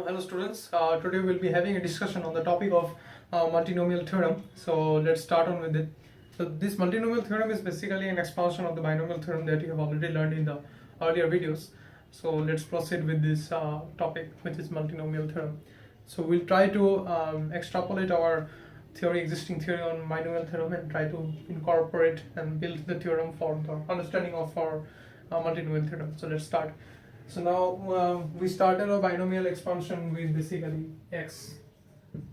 Hello students, today we'll be having a discussion on the topic of multinomial theorem. So let's start on with it. So this multinomial theorem is basically an expansion of the binomial theorem that you have already learned in the earlier videos. So let's proceed with this topic, which is multinomial theorem. So we'll try to extrapolate our existing theory on binomial theorem and try to incorporate and build the theorem for the understanding of our multinomial theorem. So let's start. So now we started a binomial expansion with basically x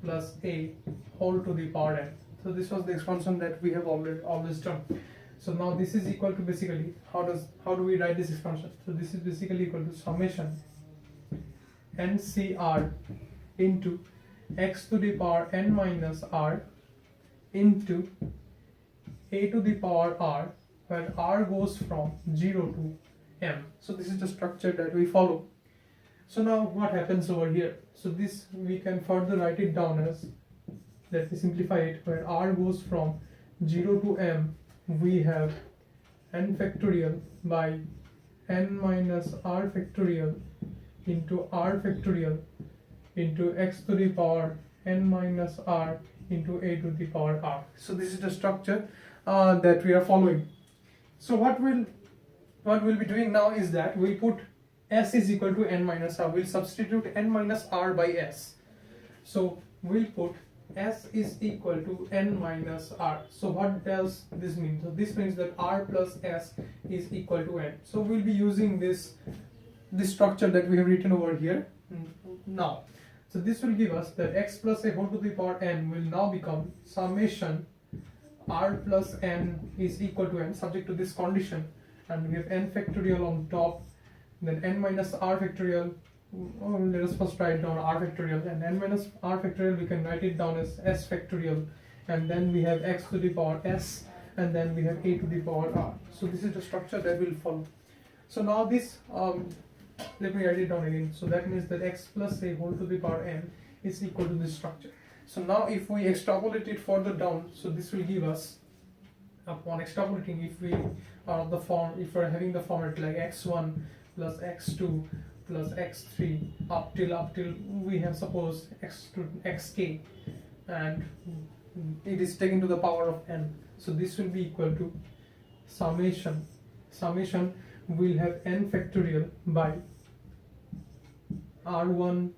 plus a whole to the power n. So this was the expansion that we have always done. So now this is equal to basically how do we write this expansion? So this is basically equal to summation NCR into x to the power n minus r into a to the power r, where r goes from 0 to m. So this is the structure that we follow. So now what happens over here? So this we can further write it down as, let me simplify it, where r goes from 0 to m, we have n factorial by n minus r factorial into r factorial into x to the power n minus r into a to the power r. So this is the structure that we are following. So what we'll be doing now is that we'll put s is equal to n minus r. We'll substitute n minus r by s. So we'll put s is equal to n minus r. So what does this mean? So this means that r plus s is equal to n. So we'll be using this structure that we have written over here now. So this will give us that x plus a whole to the power n will now become summation r plus n is equal to n, subject to this condition, and we have n factorial on top, then n minus r factorial. Let us first write down r factorial, and n minus r factorial we can write it down as s factorial, and then we have x to the power s, and then we have a to the power r. So this is the structure that will follow. So now this let me write it down again. So that means that x plus a whole to the power n is equal to this structure. So now if we extrapolate it further down, so this will give us, upon extrapolating, if we if we're having the format like x1 plus x2 plus x3 up till we have suppose x to xk, and it is taken to the power of n. So this will be equal to summation will have n factorial by r1,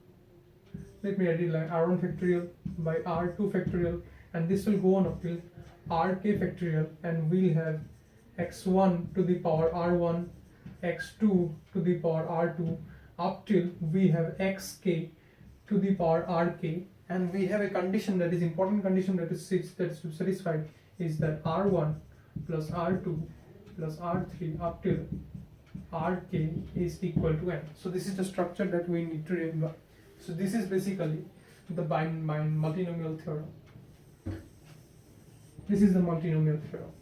let me write it like r1 factorial by r2 factorial, and this will go on up till rk factorial, and we'll have x1 to the power r1, x2 to the power r2 up till we have xk to the power rk, and we have a condition, that is important condition, that is satisfied, is that r1 plus r2 plus r3 up till rk is equal to n. So this is the structure that we need to remember. So this is basically the multinomial theorem. This is the multinomial theorem,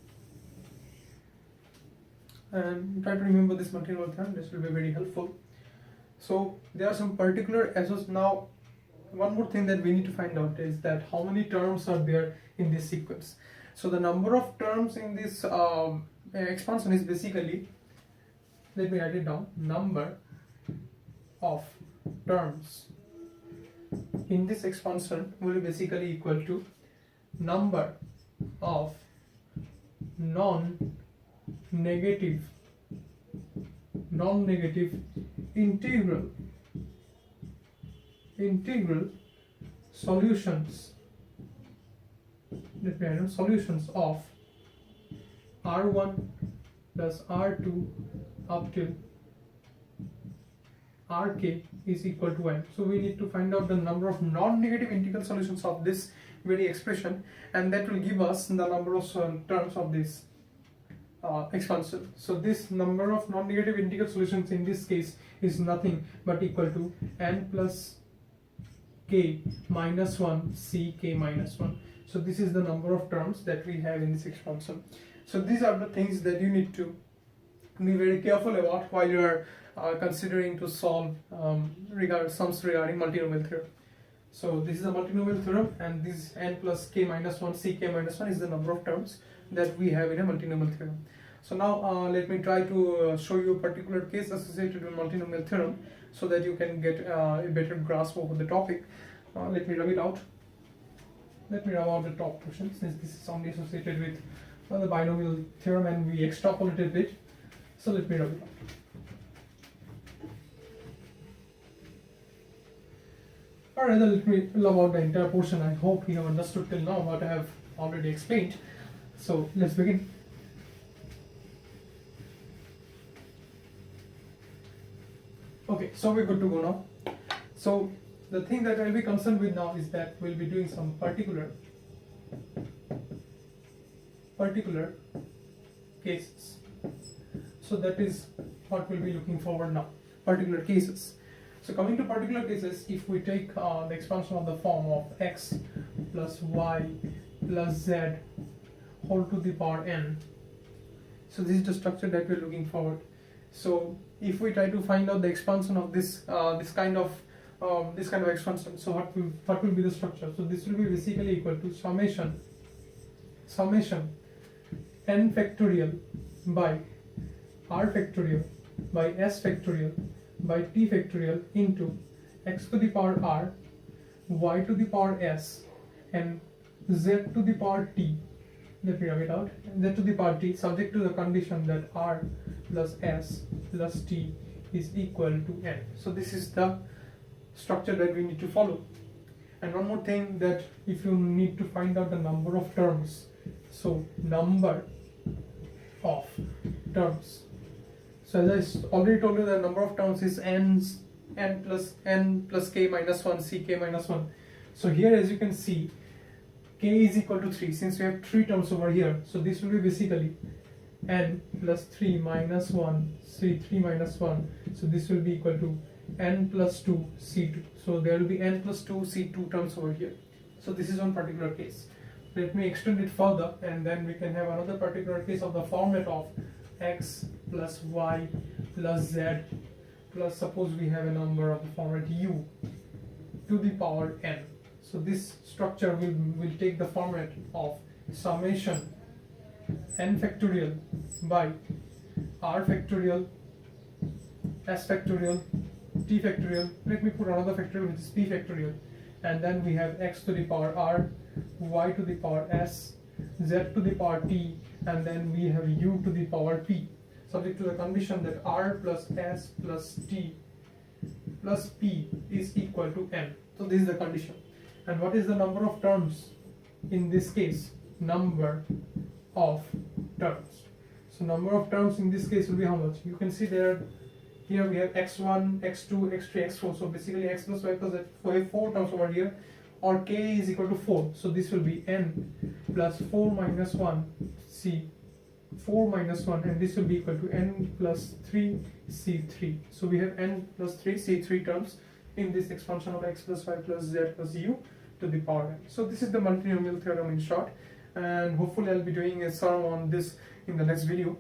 and try to remember this multinomial theorem. This will be very helpful. So there are some particular associations. Now one more thing that we need to find out is that how many terms are there in this sequence. So the number of terms in this expansion is basically, let me write it down, number of terms in this expansion will be basically equal to number of non-negative integral solutions, let me write down, solutions of r1 plus r2 up till rk is equal to n. So we need to find out the number of non-negative integral solutions of this very expression, and that will give us the number of terms of this expansion. So this number of non-negative integral solutions in this case is nothing but equal to n plus k minus 1 c k minus 1. So this is the number of terms that we have in this expansion. So these are the things that you need to be very careful about while you are considering to solve sums regarding multinomial theorem. So this is a multinomial theorem, and this n plus k minus 1 c k minus 1 is the number of terms that we have in a multinomial theorem. So now let me try to show you a particular case associated with multinomial theorem. so that you can get a better grasp over the topic. Let me rub it out. Let me rub out the top portion, since this is only associated with the binomial theorem and we extrapolated a bit. So let me rub it out. Or rather, let me rub out the entire portion. I hope you have understood till now what I have already explained. So let's begin. Okay, so we're good to go now. So the thing that I'll be concerned with now is that we'll be doing some particular cases. So that is what we'll be looking forward now, particular cases. So coming to particular cases, if we take the expansion of the form of x plus y plus z whole to the power n, so this is the structure that we're looking forward. So if we try to find out the expansion of this kind of expansion, so what will be the structure? So this will be basically equal to summation n factorial by r factorial by s factorial by t factorial into x to the power r, y to the power s, and z to the power t. Let me write it out. Z to the power t, subject to the condition that r plus s plus t is equal to n. So this is the structure that we need to follow. And one more thing, that if you need to find out the number of terms, so number of terms. So as I already told you, the number of terms is n plus k minus 1 ck minus 1. So here, as you can see, k is equal to 3, since we have 3 terms over here. So this will be basically n plus 3 minus 1 c3 minus 1. So this will be equal to n plus 2 c2. So there will be n plus 2 c2 terms over here. So this is one particular case. Let me extend it further, and then we can have another particular case of the format of x plus y plus z plus, suppose we have a number of the format u to the power n. So this structure will take the format of summation n factorial by r factorial, s factorial, t factorial. Let me put another factorial, which is p factorial, and then we have x to the power r, y to the power s, z to the power t, and then we have u to the power p, subject to the condition that r plus s plus t plus p is equal to n. So this is the condition. And what is the number of terms in this case? Number of terms. So number of terms in this case will be how much? You can see there, here we have x1, x2, x3, x4. So basically x plus y plus z, we have 4 terms over here, or k is equal to 4. So this will be n plus 4 minus 1 c 4 minus 1, and this will be equal to n plus 3 c3. So we have n plus 3 c3 terms in this expansion of x plus y plus z plus u to the power n. So this is the multinomial theorem in short, and hopefully I'll be doing a sum on this in the next video.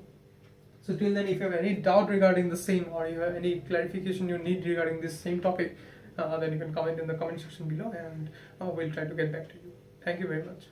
So till then, if you have any doubt regarding the same, or you have any clarification you need regarding this same topic, then you can comment in the comment section below, and we'll try to get back to you. Thank you very much.